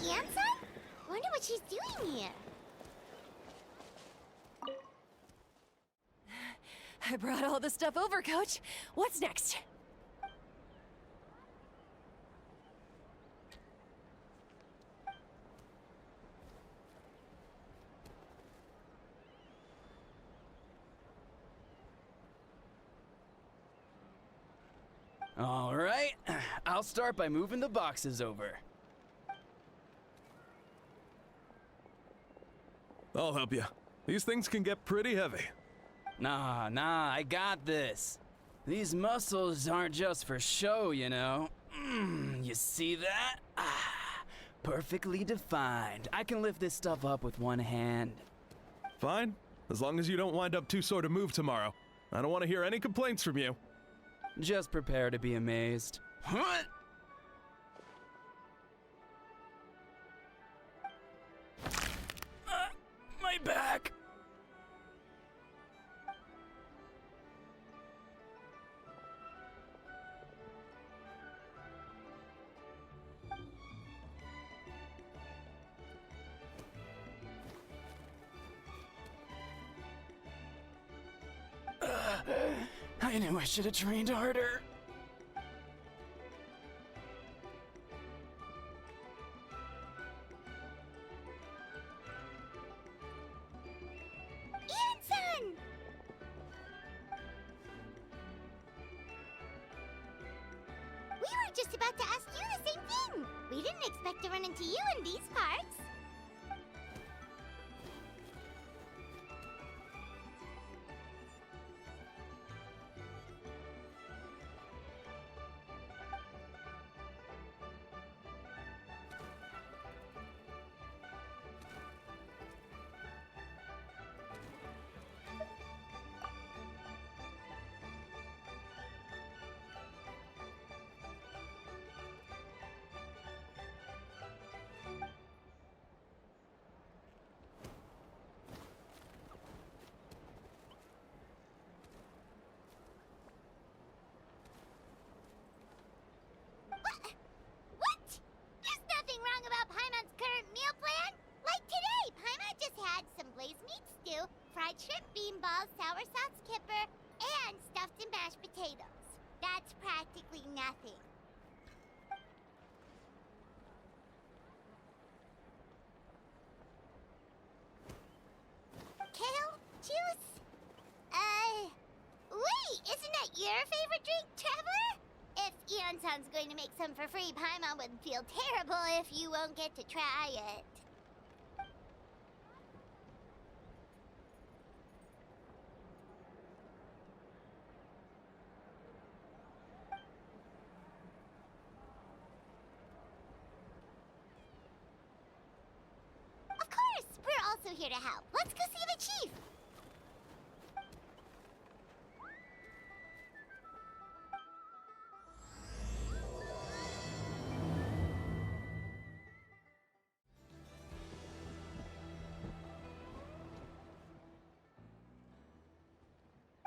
Ian-san? Wonder what she's doing here. I brought all the stuff over, Coach. What's next? All right, I'll start by moving the boxes over. I'll help you. These things can get pretty heavy. Nah, I got this. These muscles aren't just for show, you know. You see that? Perfectly defined. I can lift this stuff up with one hand. Fine, as long as you don't wind up too sore to move tomorrow. I don't want to hear any complaints from you. Just prepare to be amazed. What? My back! I knew I should have trained harder. Ian-san! We were just about to ask you the same thing. We didn't expect to run into you in these parts. What? There's nothing wrong about Paimon's current meal plan. Like today, Paimon just had some blazed meat stew, fried shrimp bean balls, sour sauce kipper, and stuffed and mashed potatoes. That's practically nothing. Kale? Juice? Wait, isn't that your favorite drink, Traveler? If Ian-san's going to make some for free, Paimon would feel terrible if you won't get to try it. Of course! We're also here to help. Let's go see the chief!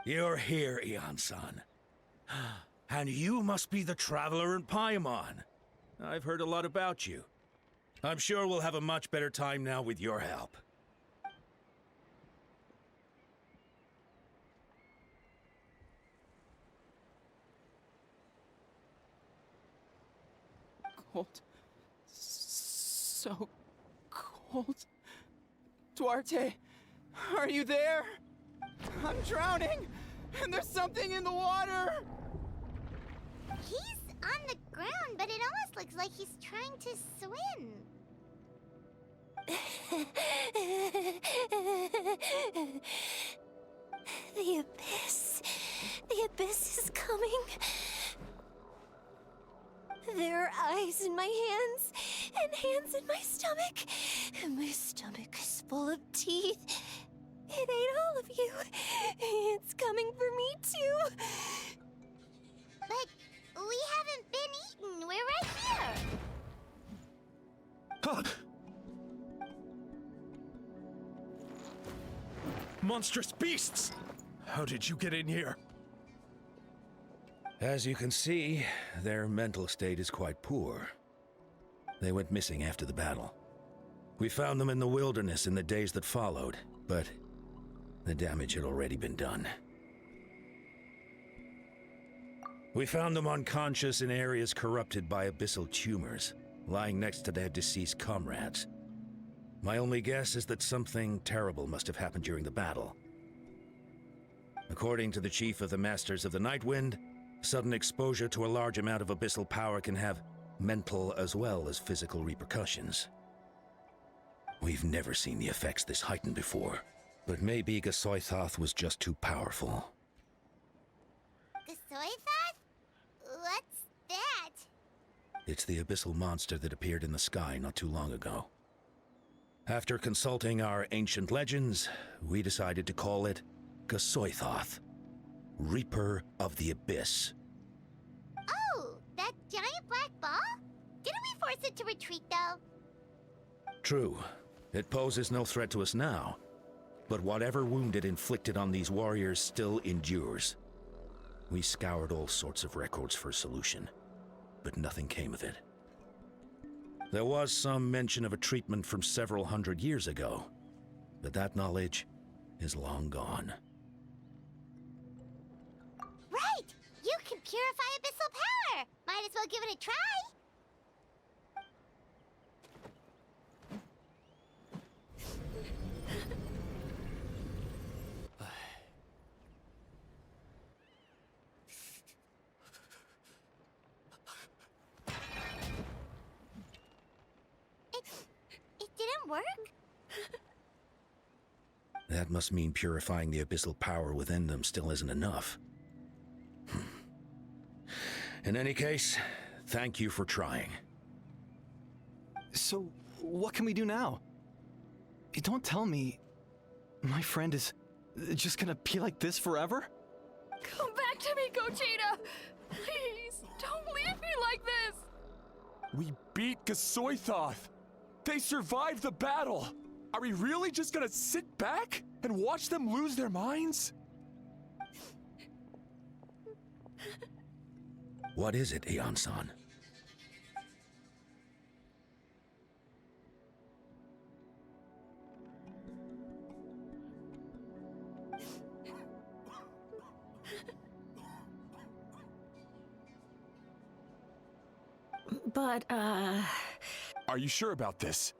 You're here, Ian-san. And you must be the traveler in Paimon. I've heard a lot about you. I'm sure we'll have a much better time now with your help. Cold. So cold. Duarte, are you there? I'm drowning, and there's something in the water! He's on the ground, but it almost looks like he's trying to swim. The abyss. The abyss is coming. There are eyes in my hands, and hands in my stomach. And my stomach is full of teeth. It ate all of you. It's coming for me, too. But we haven't been eaten. We're right here. Huh. Monstrous beasts! How did you get in here? As you can see, their mental state is quite poor. They went missing after the battle. We found them in the wilderness in the days that followed, but the damage had already been done. We found them unconscious in areas corrupted by abyssal tumors, lying next to their deceased comrades. My only guess is that something terrible must have happened during the battle. According to the chief of the Masters of the Nightwind, sudden exposure to a large amount of abyssal power can have mental as well as physical repercussions. We've never seen the effects this heightened before, but maybe Gasoithoth was just too powerful. Gasoithoth? What's that? It's the abyssal monster that appeared in the sky not too long ago. After consulting our ancient legends, we decided to call it Gasoithoth, Reaper of the Abyss. Oh, that giant black ball? Didn't we force it to retreat, though? True. It poses no threat to us now, but whatever wound it inflicted on these warriors still endures. We scoured all sorts of records for a solution, but nothing came of it. There was some mention of a treatment from several hundred years ago, but that knowledge is long gone. Right! You can purify abyssal power! Might as well give it a try! It didn't work? That must mean purifying the abyssal power within them still isn't enough. In any case, thank you for trying. So, what can we do now? Don't tell me my friend is just gonna be like this forever? Come back to me, Cochitta! Please, don't leave me like this! We beat Gasoithoth! They survived the battle! Are we really just gonna sit back and watch them lose their minds? What is it, Aeon-san? But, Are you sure about this?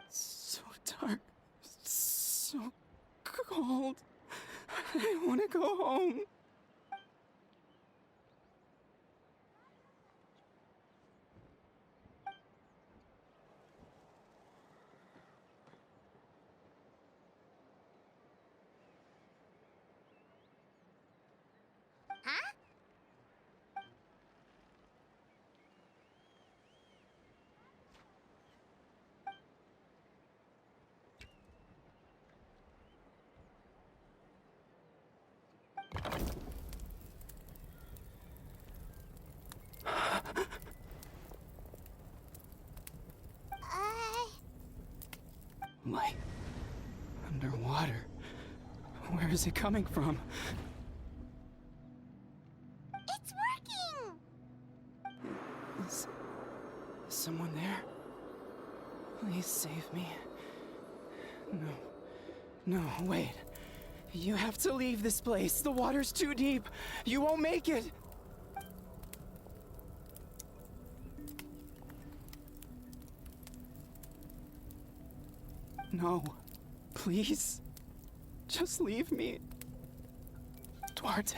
So dark, so cold. I want to go home. Huh? Light. Underwater. Where is it coming from? It's working! Is someone there? Please save me. No, wait. You have to leave this place. The water's too deep. You won't make it. No, please. Just leave me. Duarte.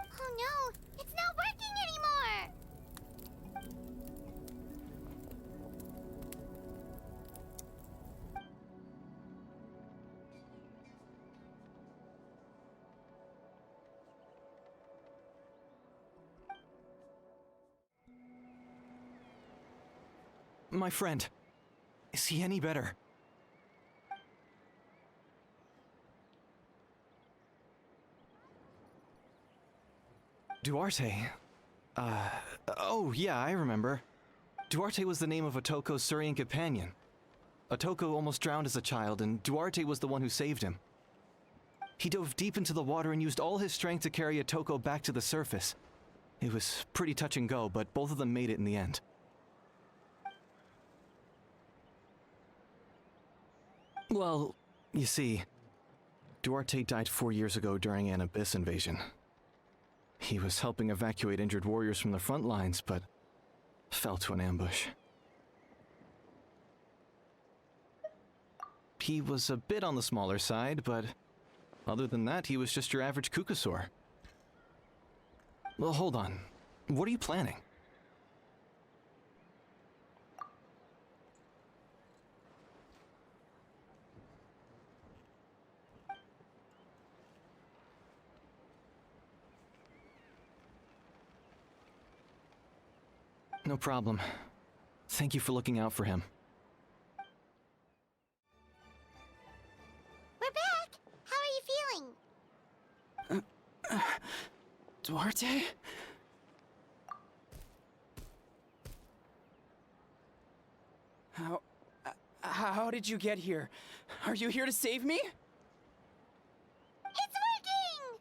Oh no, it's not working anymore! My friend. Is he any better? Duarte. Oh yeah, I remember. Duarte was the name of Atoco's Surian companion. Atoco almost drowned as a child, and Duarte was the one who saved him. He dove deep into the water and used all his strength to carry Atoco back to the surface. It was pretty touch and go, but both of them made it in the end. Well, you see, Duarte died 4 years ago during an abyss invasion. He was helping evacuate injured warriors from the front lines, but fell to an ambush. He was a bit on the smaller side, but other than that, he was just your average Kukasaur. Well, hold on. What are you planning? No problem. Thank you for looking out for him. We're back! How are you feeling? Duarte? How did you get here? Are you here to save me? It's working!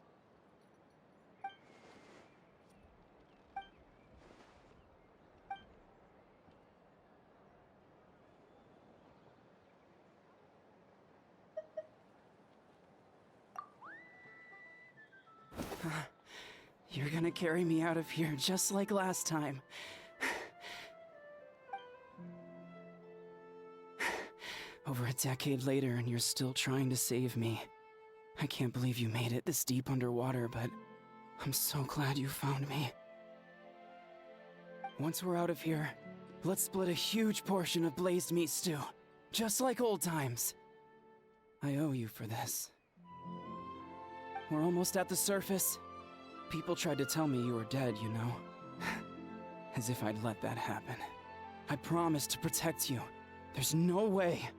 You're gonna carry me out of here just like last time. Over a decade later, and you're still trying to save me. I can't believe you made it this deep underwater, but I'm so glad you found me. Once we're out of here, let's split a huge portion of blazed meat stew, just like old times. I owe you for this. We're almost at the surface. People tried to tell me you were dead, you know. As if I'd let that happen. I promised to protect you. There's no way.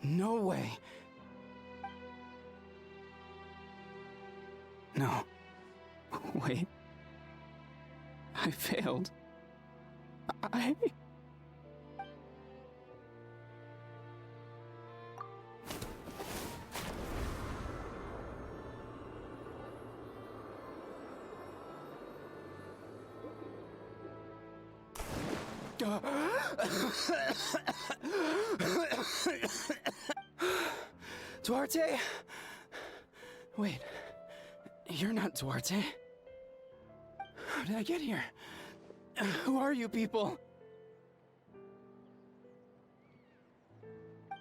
No way. No. Wait. I failed. I... Duarte? Wait, you're not Duarte. How did I get here? Who are you people?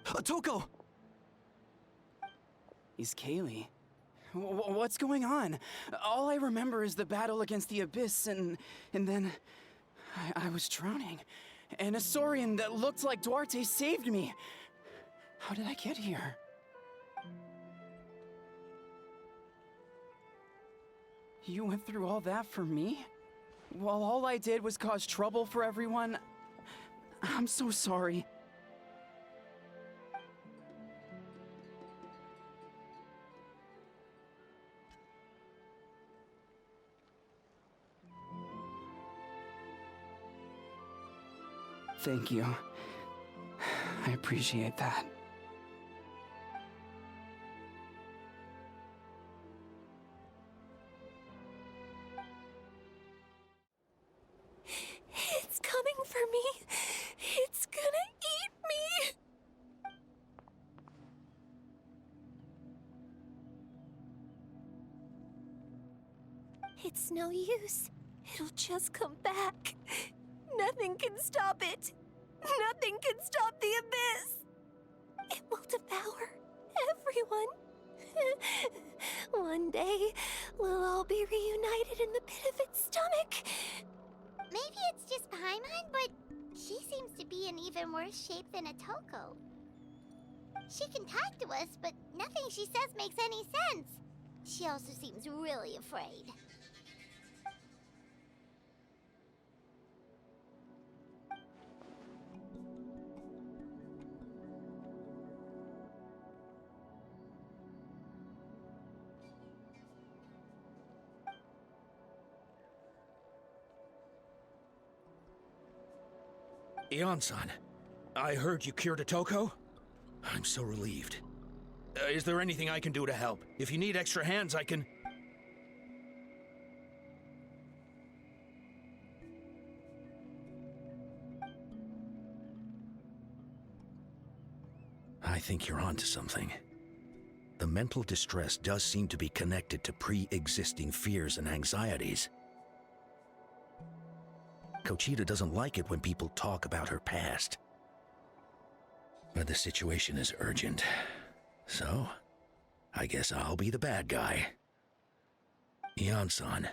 Atoco! He's Kaylee. What's going on? All I remember is the battle against the Abyss, and then I was drowning. And a Saurian that looked like Duarte saved me. How did I get here? You went through all that for me? While all I did was cause trouble for everyone? I'm so sorry. Thank you. I appreciate that. It's coming for me. It's gonna eat me. It's no use. It'll just come back. Nothing can stop it. Nothing can stop the abyss. It will devour everyone. One day, we'll all be reunited in the pit of its stomach. Maybe it's just Paimon, but she seems to be in even worse shape than Atoco. She can talk to us, but nothing she says makes any sense. She also seems really afraid. Ion-san, I heard you cured Atoco? I'm so relieved. Is there anything I can do to help? If you need extra hands, I can... I think you're onto something. The mental distress does seem to be connected to pre-existing fears and anxieties. Cochitta doesn't like it when people talk about her past. But the situation is urgent. So, I guess I'll be the bad guy. Ion-san,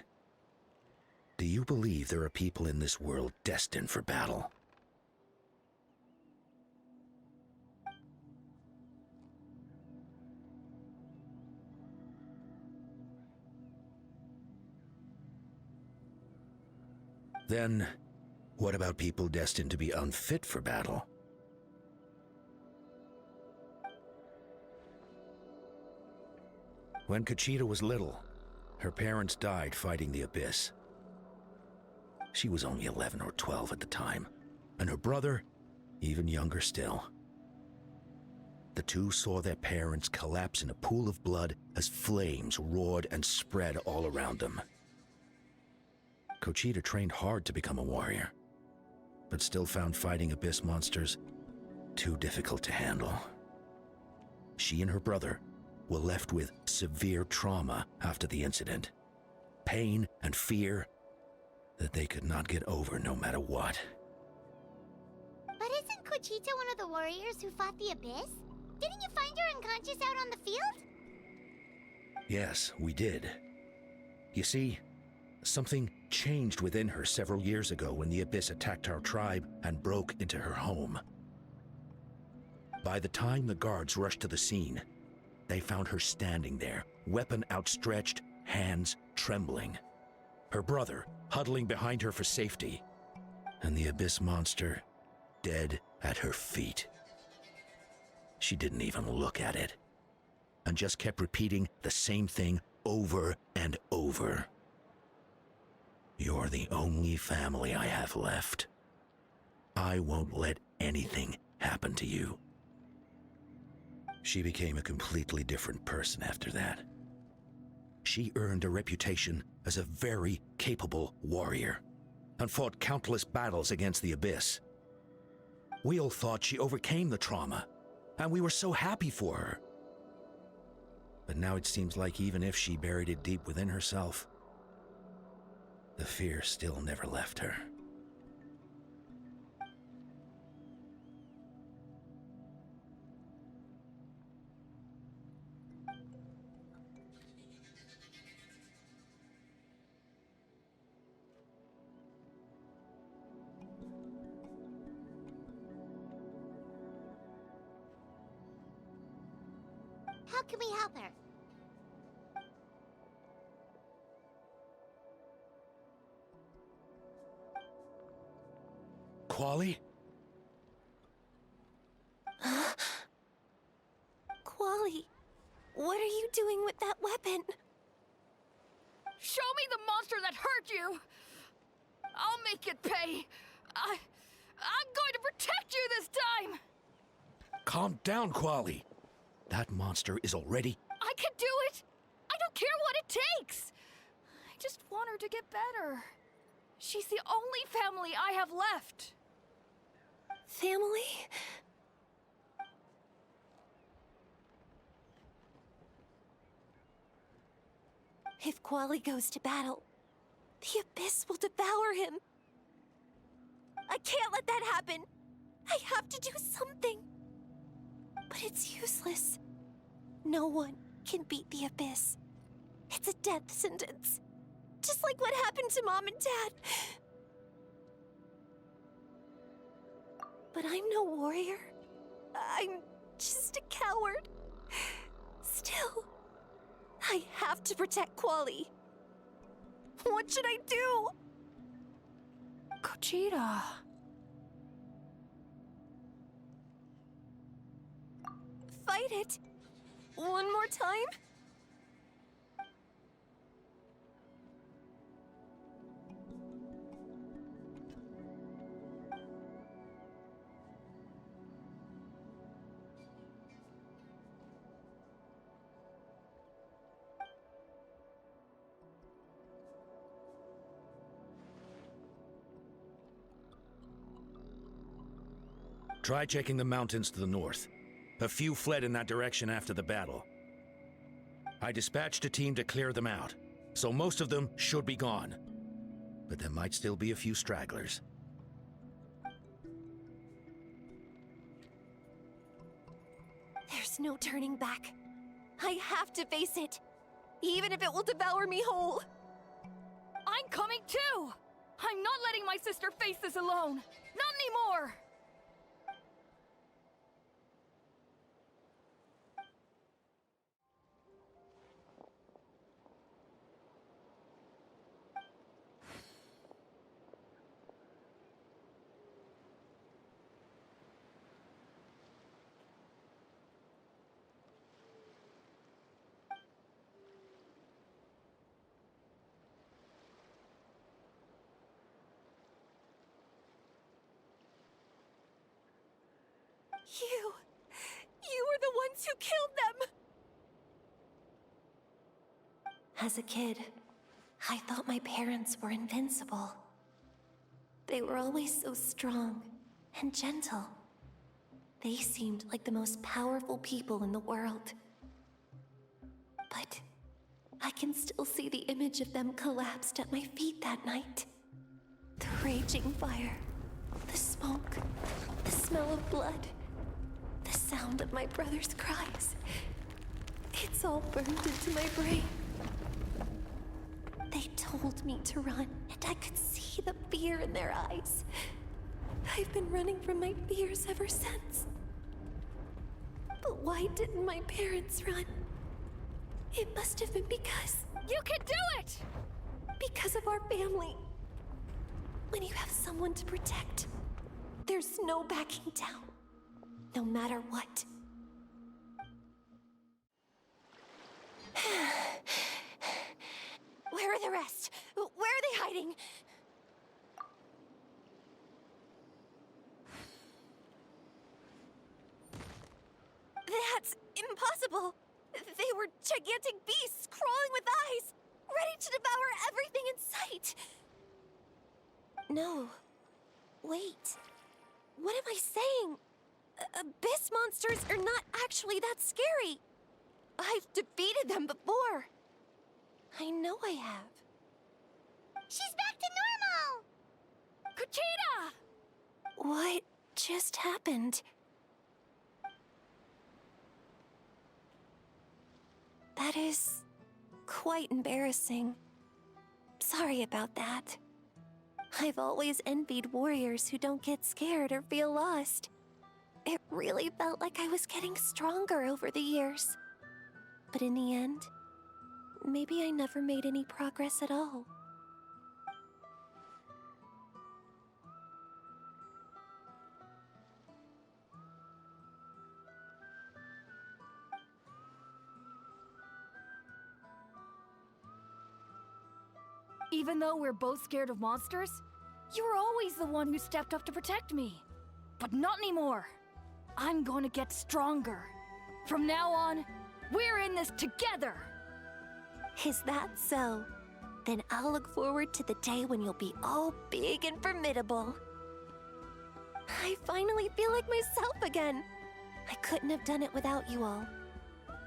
do you believe there are people in this world destined for battle? Then, what about people destined to be unfit for battle? When Cochitta was little, her parents died fighting the Abyss. She was only 11 or 12 at the time, and her brother, even younger still. The two saw their parents collapse in a pool of blood as flames roared and spread all around them. Cochitta trained hard to become a warrior, but still found fighting Abyss monsters too difficult to handle. She and her brother were left with severe trauma after the incident. Pain and fear that they could not get over no matter what. But isn't Cochitta one of the warriors who fought the Abyss? Didn't you find her unconscious out on the field? Yes, we did. You see, something changed within her several years ago when the Abyss attacked our tribe and broke into her home. By the time the guards rushed to the scene, they found her standing there, weapon outstretched, hands trembling. Her brother huddling behind her for safety, and the Abyss monster dead at her feet. She didn't even look at it, and just kept repeating the same thing over and over. You're the only family I have left. I won't let anything happen to you. She became a completely different person after that. She earned a reputation as a very capable warrior and fought countless battles against the Abyss. We all thought she overcame the trauma, and we were so happy for her. But now it seems like even if she buried it deep within herself, the fear still never left her. How can we help her? Quali? Quali, what are you doing with that weapon? Show me the monster that hurt you! I'll make it pay! I'm going to protect you this time! Calm down, Quali. That monster is already... I can do it! I don't care what it takes! I just want her to get better. She's the only family I have left. Family? If Quali goes to battle, the Abyss will devour him. I can't let that happen. I have to do something. But it's useless. No one can beat the Abyss. It's a death sentence. Just like what happened to Mom and Dad. But I'm no warrior. I'm just a coward. Still, I have to protect Quali. What should I do? Cochitta. Fight it. One more time? Try checking the mountains to the north. A few fled in that direction after the battle. I dispatched a team to clear them out, so most of them should be gone. But there might still be a few stragglers. There's no turning back. I have to face it, even if it will devour me whole. I'm coming too! I'm not letting my sister face this alone! Not anymore! You were the ones who killed them! As a kid, I thought my parents were invincible. They were always so strong and gentle. They seemed like the most powerful people in the world. But I can still see the image of them collapsed at my feet that night. The raging fire, the smoke, the smell of blood, the sound of my brother's cries. It's all burned into my brain. They told me to run, and I could see the fear in their eyes. I've been running from my fears ever since. But why didn't my parents run? It must have been because... You can do it! Because of our family. When you have someone to protect, there's no backing down, no matter what. Where are the rest? Where are they hiding? That's impossible! They were gigantic beasts crawling with eyes, ready to devour everything in sight! No. Wait. What am I saying? Abyss monsters are not actually that scary. I've defeated them before. I know I have. She's back to normal! Cochitta! What just happened? That is quite embarrassing. Sorry about that. I've always envied warriors who don't get scared or feel lost. It really felt like I was getting stronger over the years. But in the end, maybe I never made any progress at all. Even though we're both scared of monsters, you were always the one who stepped up to protect me. But not anymore. I'm going to get stronger. From now on, we're in this together. Is that so? Then I'll look forward to the day when you'll be all big and formidable. I finally feel like myself again. I couldn't have done it without you all.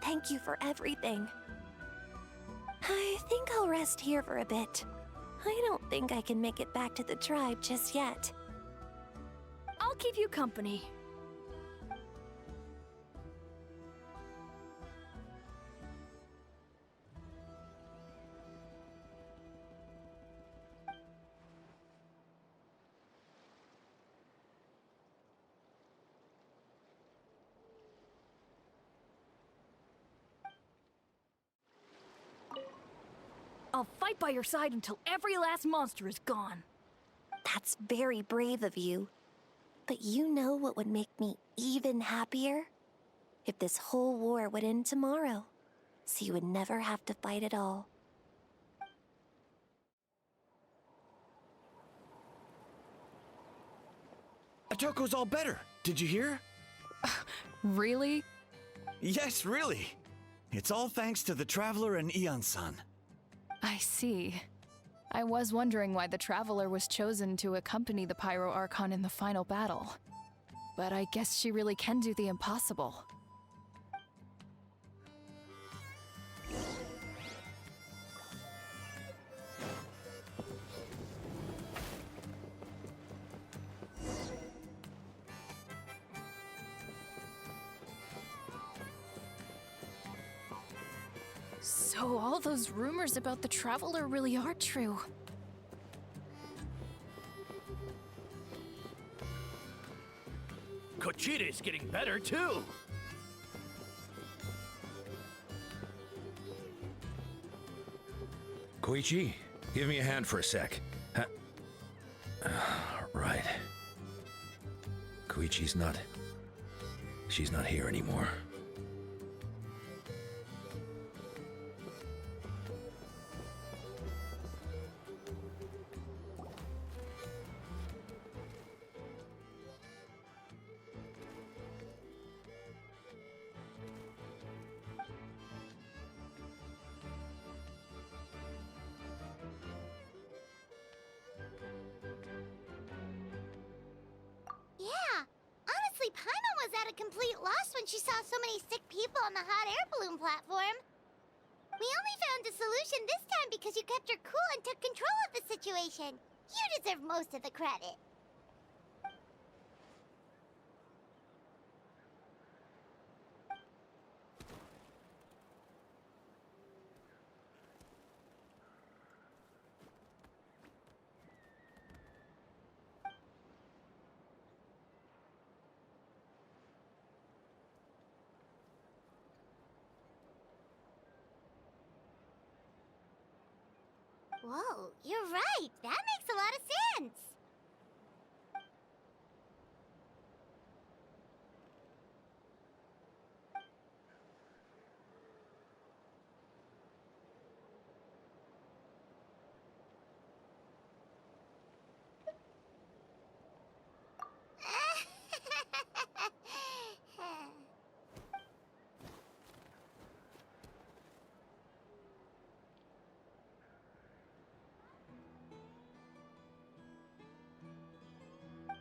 Thank you for everything. I think I'll rest here for a bit. I don't think I can make it back to the tribe just yet. I'll keep you company. I'll fight by your side until every last monster is gone. That's very brave of you. But you know what would make me even happier? If this whole war would end tomorrow, so you would never have to fight at all. Atoko's all better. Did you hear? Really? Yes, really. It's all thanks to the Traveler and Ian-san. I see. I was wondering why the Traveler was chosen to accompany the Pyro Archon in the final battle. But I guess she really can do the impossible. So all those rumors about the Traveler really are true. Cochitta's getting better, too! Koichi, give me a hand for a sec. Right. Koichi's not... She's not here anymore. Yeah, honestly, Paimon was at a complete loss when she saw so many sick people on the hot air balloon platform. We only found a solution this time because you kept your cool and took control of the situation. You deserve most of the credit. Whoa, you're right. That makes a lot of sense.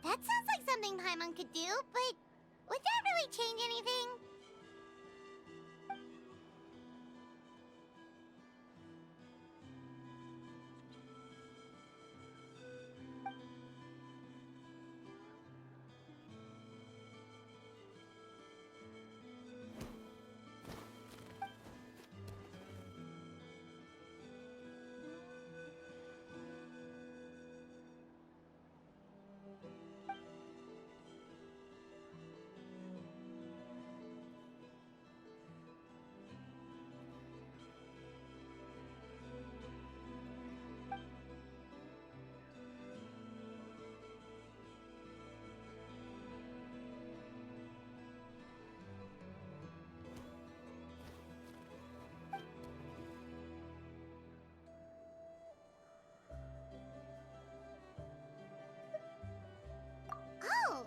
That sounds like something Paimon could do, but would that really change anything? Oh,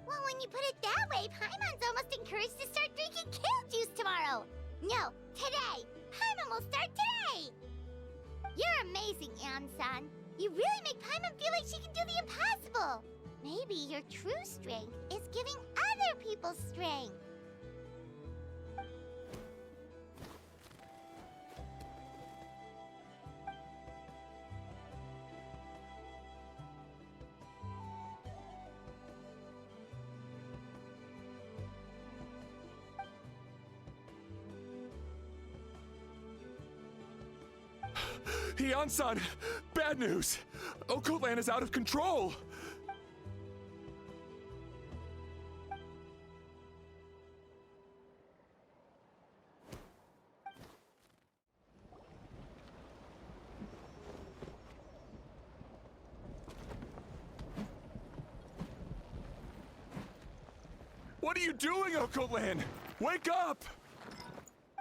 well, when you put it that way, Paimon's almost encouraged to start drinking kale juice tomorrow. No, today. Paimon will start today. You're amazing, Ann-san. You really make Paimon feel like she can do the impossible. Maybe your true strength is giving other people strength. Ian-san! Bad news! Okoland is out of control! What are you doing, Okolan? Wake up!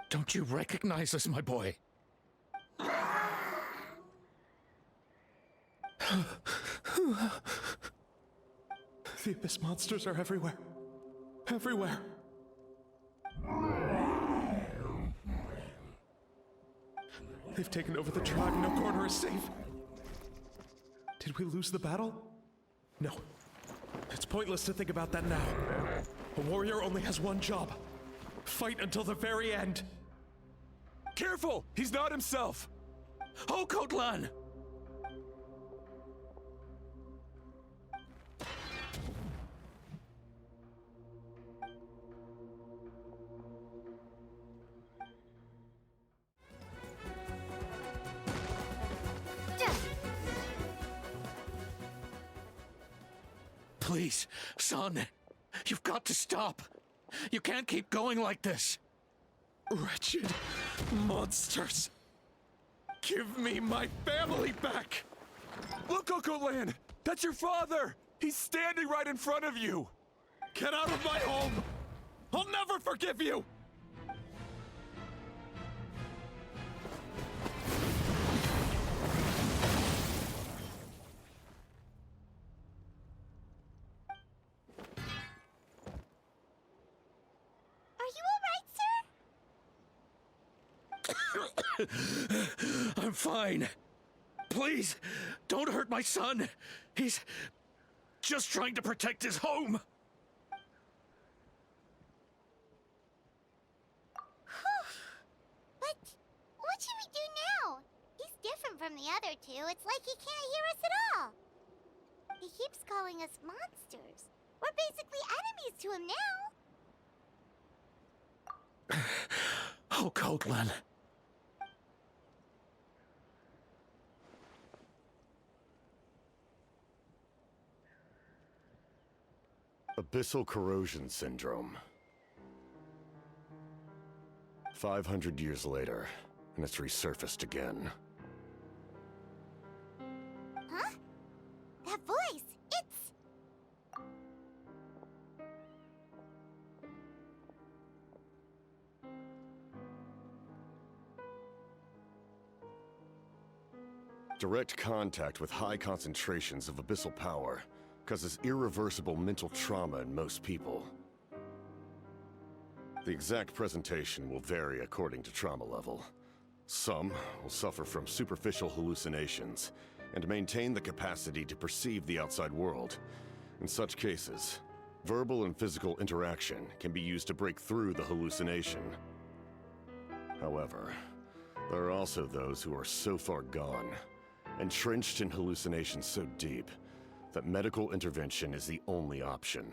Don't you recognize us, my boy? The Abyss monsters are everywhere. Everywhere. They've taken over the tribe. No corner is safe. Did we lose the battle? No. It's pointless to think about that now. A warrior only has one job. Fight until the very end. Careful! He's not himself! Oh, Natlan! Please, son, you've got to stop. You can't keep going like this. Wretched monsters! Give me my family back! Look, Okolan! That's your father! He's standing right in front of you! Get out of my home! I'll never forgive you! Are you all right, sir? I'm fine. Please, don't hurt my son. He's just trying to protect his home. But what should we do now? He's different from the other two. It's like he can't hear us at all. He keeps calling us monsters. We're basically enemies to him now. Oh, Natlan. Abyssal corrosion syndrome. 500 years later, and it's resurfaced again. Huh? That voice, it's... Direct contact with high concentrations of abyssal power causes irreversible mental trauma in most people. The exact presentation will vary according to trauma level. Some will suffer from superficial hallucinations and maintain the capacity to perceive the outside world. In such cases, verbal and physical interaction can be used to break through the hallucination. However, there are also those who are so far gone, entrenched in hallucinations so deep, that medical intervention is the only option.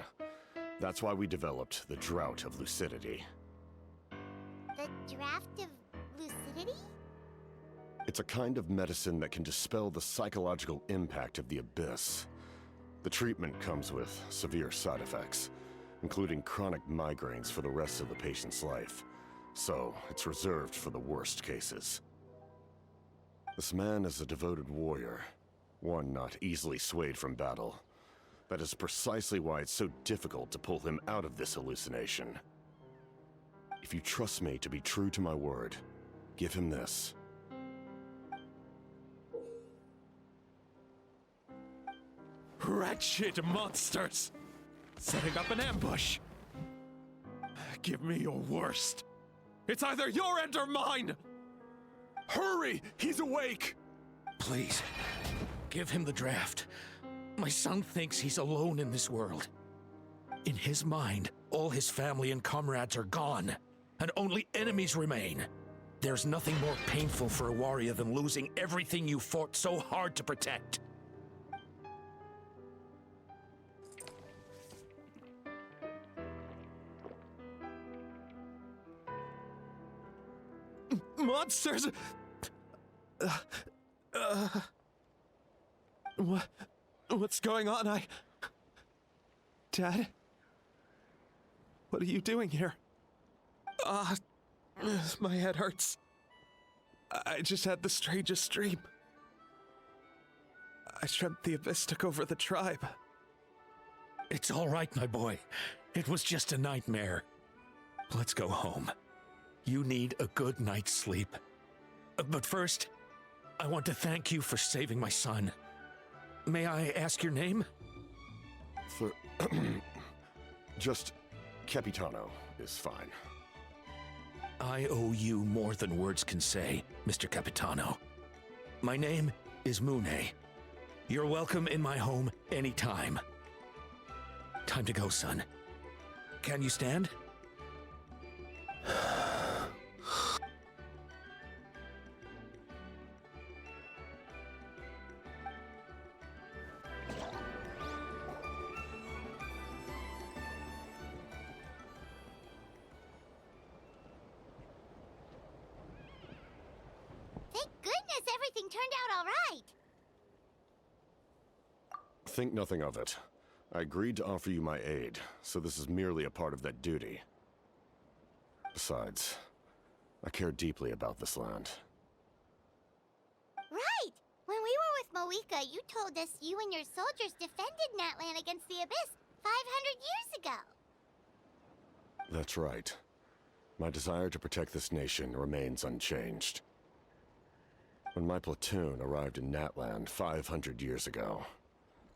That's why we developed the Drought of Lucidity. The draft of lucidity? It's a kind of medicine that can dispel the psychological impact of the Abyss. The treatment comes with severe side effects, including chronic migraines for the rest of the patient's life. So, it's reserved for the worst cases. This man is a devoted warrior, one not easily swayed from battle. That is precisely why it's so difficult to pull him out of this hallucination. If you trust me to be true to my word, give him this. Wretched monsters! Setting up an ambush! Give me your worst. It's either your end or mine! Hurry! He's awake! Please, give him the draft. My son thinks he's alone in this world. In his mind, all his family and comrades are gone, and only enemies remain. There's nothing more painful for a warrior than losing everything you fought so hard to protect. Monsters! What's going on? Dad? What are you doing here? My head hurts. I just had the strangest dream. I dreamt the Abyss took over the tribe. It's all right, my boy. It was just a nightmare. Let's go home. You need a good night's sleep. But first, I want to thank you for saving my son. May I ask your name? For just Capitano is fine. I owe you more than words can say, Mr. Capitano. My name is Mune. You're welcome in my home anytime. Time to go, son. Can you stand? Thank goodness everything turned out all right. Think nothing of it. I agreed to offer you my aid, so this is merely a part of that duty. Besides, I care deeply about this land. Right! When we were with Moika, you told us you and your soldiers defended Natlan against the Abyss 500 years ago. That's right. My desire to protect this nation remains unchanged. When my platoon arrived in Natlan 500 years ago,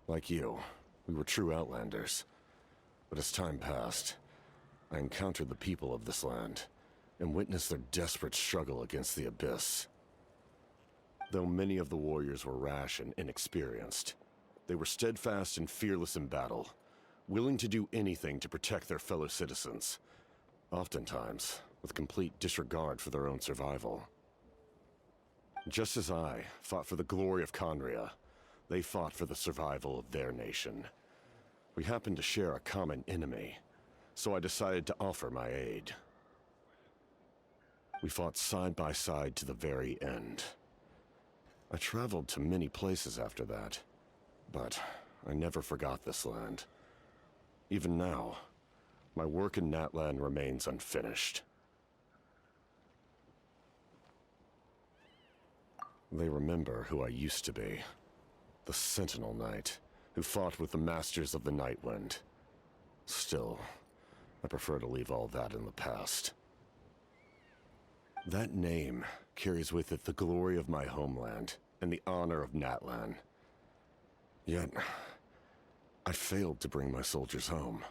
like you, we were true outlanders. But as time passed, I encountered the people of this land and witnessed their desperate struggle against the Abyss. Though many of the warriors were rash and inexperienced, they were steadfast and fearless in battle, willing to do anything to protect their fellow citizens, oftentimes with complete disregard for their own survival. Just as I fought for the glory of Conria, they fought for the survival of their nation. We happened to share a common enemy, so I decided to offer my aid. We fought side by side to the very end. I traveled to many places after that, but I never forgot this land. Even now, my work in Natlan remains unfinished. They remember who I used to be. The Sentinel Knight, who fought with the Masters of the Nightwind. Still, I prefer to leave all that in the past. That name carries with it the glory of my homeland and the honor of Natlan. Yet, I failed to bring my soldiers home.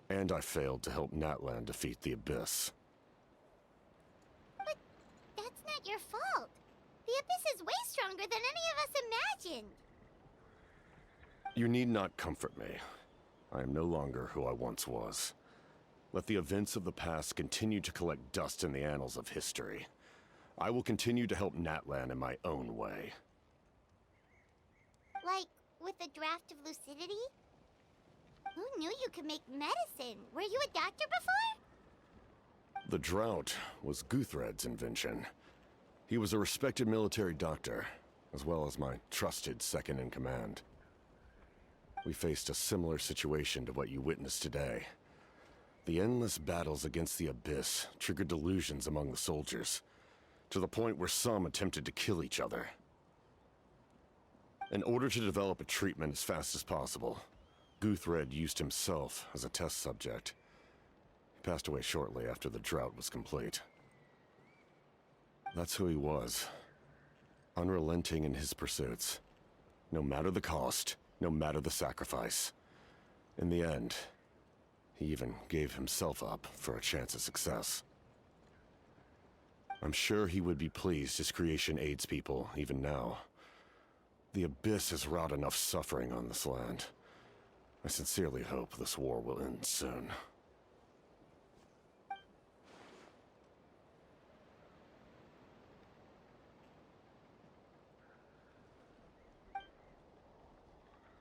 And I failed to help Natlan defeat the Abyss. But that's not your fault. The Abyss is way stronger than any of us imagined. You need not comfort me. I am no longer who I once was. Let the events of the past continue to collect dust in the annals of history. I will continue to help Natlan in my own way. Like, with the draft of lucidity? Who knew you could make medicine? Were you a doctor before? The drought was Guthred's invention. He was a respected military doctor, as well as my trusted second-in-command. We faced a similar situation to what you witnessed today. The endless battles against the Abyss triggered delusions among the soldiers, to the point where some attempted to kill each other. In order to develop a treatment as fast as possible, Guthred used himself as a test subject. He passed away shortly after the drought was complete. That's who he was. Unrelenting in his pursuits. No matter the cost, no matter the sacrifice. In the end, he even gave himself up for a chance at success. I'm sure he would be pleased his creation aids people even now. The Abyss has wrought enough suffering on this land. I sincerely hope this war will end soon.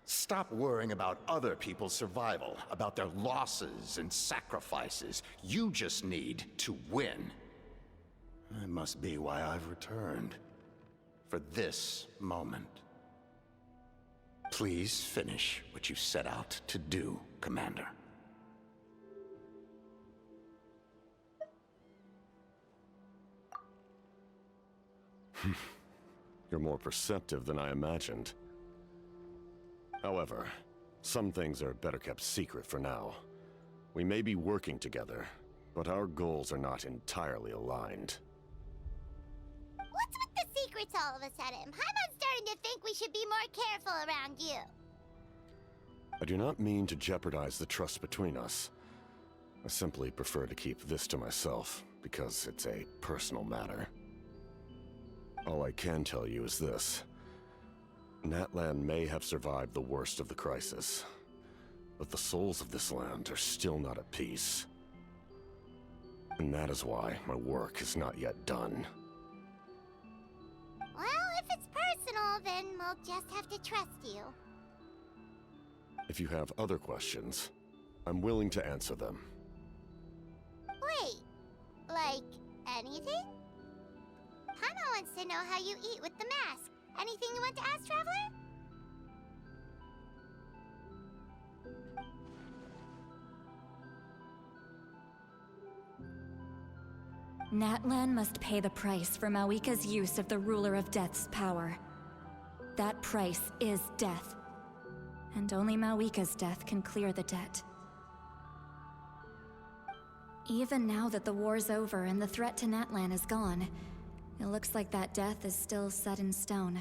Stop worrying about other people's survival, about their losses and sacrifices. You just need to win. That must be why I've returned. For this moment. Please finish what you set out to do, Commander. You're more perceptive than I imagined. However, some things are better kept secret for now. We may be working together, but our goals are not entirely aligned. What's with the secrets all of a sudden? Paimon's starting to think we should be more careful around you. I do not mean to jeopardize the trust between us. I simply prefer to keep this to myself, because it's a personal matter. All I can tell you is this. Natlan may have survived the worst of the crisis, but the souls of this land are still not at peace. And that is why my work is not yet done. Well, if it's personal, then we'll just have to trust you. If you have other questions, I'm willing to answer them. Wait, like anything? Paimon wants to know how you eat with the mask. Anything you want to ask, Traveler? Natlan must pay the price for Mawika's use of the Ruler of Death's power. That price is death. And only Mawika's death can clear the debt. Even now that the war's over and the threat to Natlan is gone, it looks like that death is still set in stone.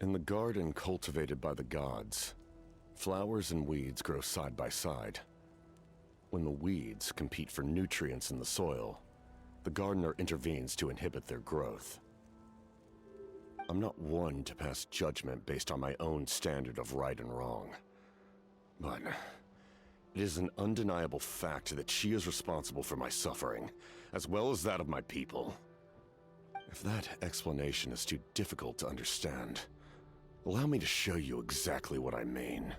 In the garden cultivated by the gods, flowers and weeds grow side by side. When the weeds compete for nutrients in the soil, the gardener intervenes to inhibit their growth. I'm not one to pass judgment based on my own standard of right and wrong. But it is an undeniable fact that she is responsible for my suffering, as well as that of my people. If that explanation is too difficult to understand, allow me to show you exactly what I mean.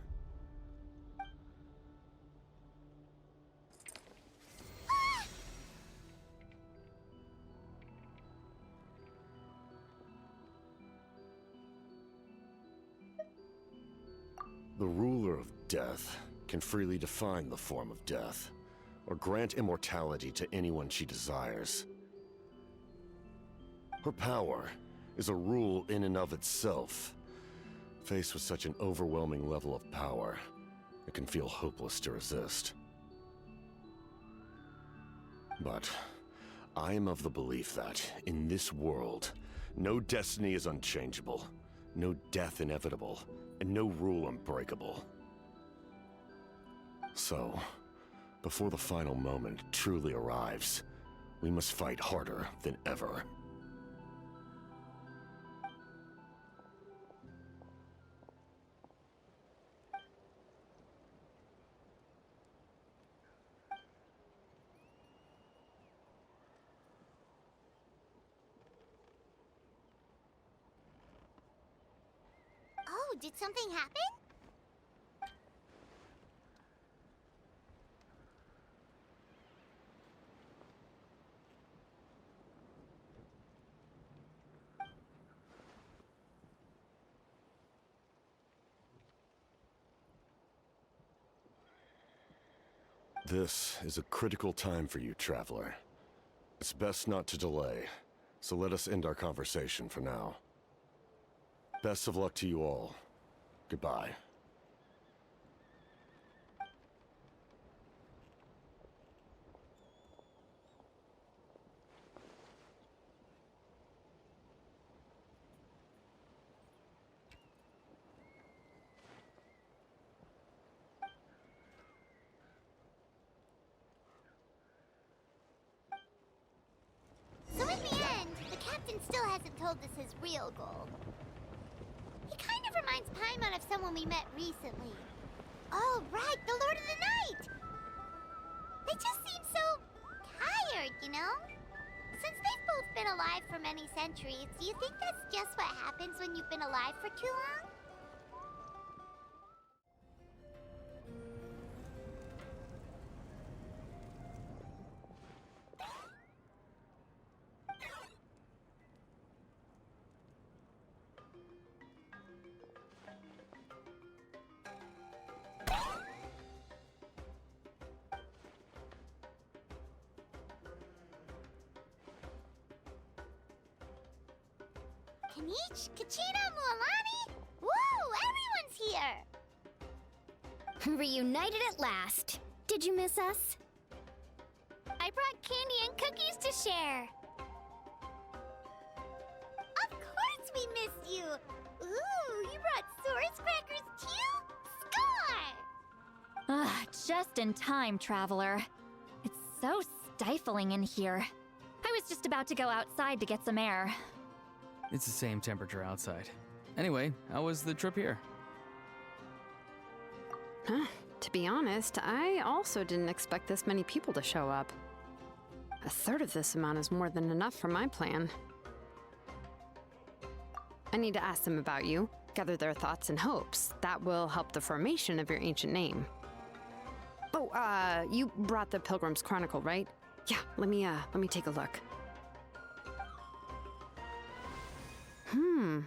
The ruler of death can freely define the form of death, or grant immortality to anyone she desires. Her power is a rule in and of itself. Faced with such an overwhelming level of power, it can feel hopeless to resist. But I am of the belief that, in this world, no destiny is unchangeable, no death inevitable, and no rule unbreakable. So, before the final moment truly arrives, we must fight harder than ever. Oh, did something happen? This is a critical time for you, Traveler. It's best not to delay, so let us end our conversation for now. Best of luck to you all. Goodbye. So in the end, the captain still hasn't told us his real goal. He kind of reminds Paimon of someone we met recently. Oh, right, the Lord of the Night! They just seem so tired, you know? Since they've both been alive for many centuries, do you think that's just what happens when you've been alive for too long? Kanich, Cochitta, Mualani? Woo! Everyone's here! Reunited at last. Did you miss us? I brought candy and cookies to share. Of course we missed you! Ooh, you brought Source crackers too? Score! Ah, just in time, Traveler. It's so stifling in here. I was just about to go outside to get some air. It's the same temperature outside. Anyway, how was the trip here? Huh. To be honest, I also didn't expect this many people to show up. A third of this amount is more than enough for my plan. I need to ask them about you, gather their thoughts and hopes. That will help the formation of your ancient name. Oh, you brought the Pilgrim's Chronicle, right? Yeah, let me take a look.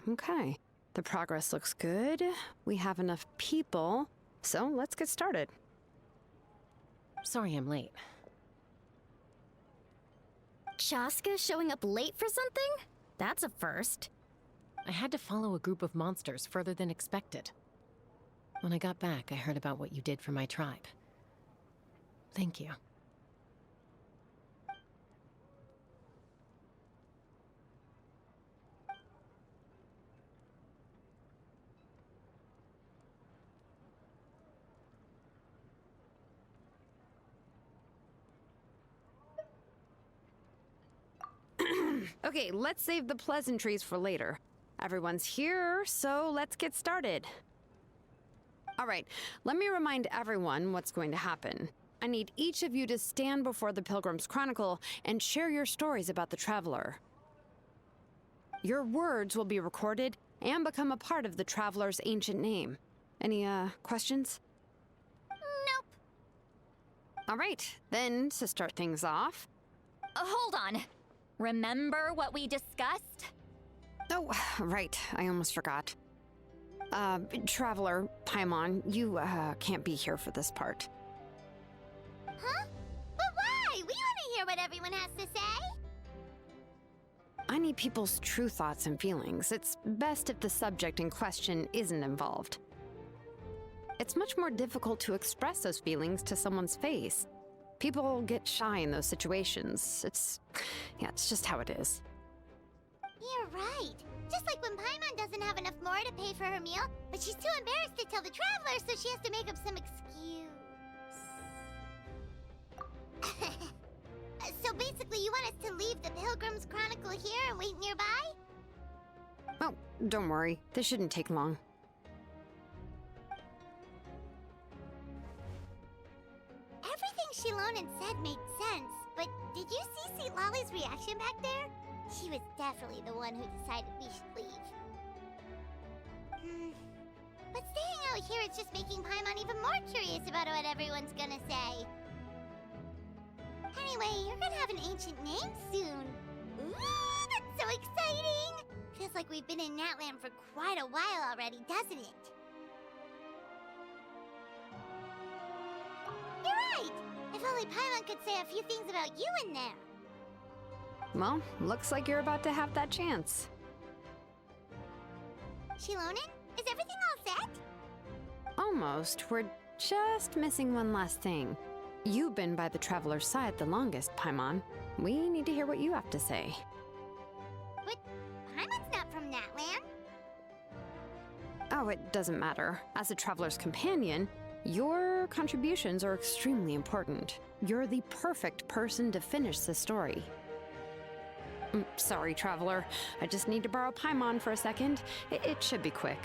Okay. The progress looks good. We have enough people, so let's get started. Sorry I'm late. Chaska showing up late for something? That's a first. I had to follow a group of monsters further than expected. When I got back, I heard about what you did for my tribe. Thank you. Okay, let's save the pleasantries for later. Everyone's here, so let's get started. All right, let me remind everyone what's going to happen. I need each of you to stand before the Pilgrim's Chronicle and share your stories about the Traveler. Your words will be recorded and become a part of the Traveler's ancient name. Any, questions? Nope. All right, then, to start things off... Hold on. Remember what we discussed? Oh, right. I almost forgot. Traveler, Paimon, you, can't be here for this part. Huh? But why? We want to hear what everyone has to say. I need people's true thoughts and feelings. It's best if the subject in question isn't involved. It's much more difficult to express those feelings to someone's face. People get shy in those situations. It's just how it is. You're right. Just like when Paimon doesn't have enough more to pay for her meal, but she's too embarrassed to tell the Traveler, so she has to make up some excuse. So basically, you want us to leave the Pilgrim's Chronicle here and wait nearby? Oh, don't worry. This shouldn't take long. Everything Shilonen said made sense, but did you see St. Lolly's reaction back there? She was definitely the one who decided we should leave. But staying out here is just making Paimon even more curious about what everyone's gonna say. Anyway, you're gonna have an ancient name soon. Ooh, that's so exciting! Feels like we've been in Natlan for quite a while already, doesn't it? You're right! If only Paimon could say a few things about you in there. Well, looks like you're about to have that chance. Shilonen, is everything all set? Almost. We're just missing one last thing. You've been by the Traveler's side the longest, Paimon. We need to hear what you have to say. But Paimon's not from Natlan. Oh, it doesn't matter. As a Traveler's companion, your contributions are extremely important. You're the perfect person to finish the story. Sorry, Traveler. I just need to borrow Paimon for a second. It should be quick.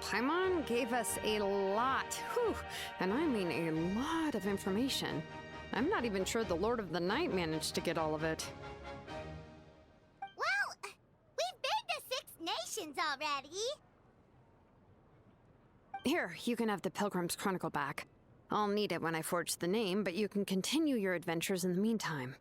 Paimon gave us a lot, whew, and I mean a lot of information. I'm not even sure the Lord of the Night managed to get all of it. Well, we've been to 6 nations already. Here, you can have the Pilgrim's Chronicle back. I'll need it when I forge the name, but you can continue your adventures in the meantime.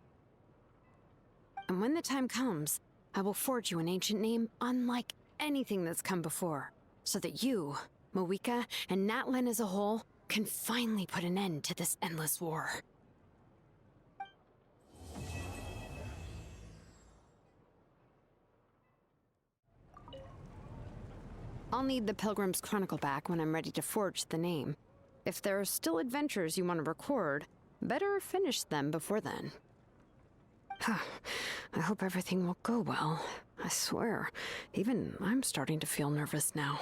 And when the time comes, I will forge you an ancient name unlike anything that's come before, so that you, Moeka, and Natlan as a whole can finally put an end to this endless war. I'll need the Pilgrim's Chronicle back when I'm ready to forge the name. If there are still adventures you want to record, better finish them before then. I hope everything will go well. I swear, even I'm starting to feel nervous now.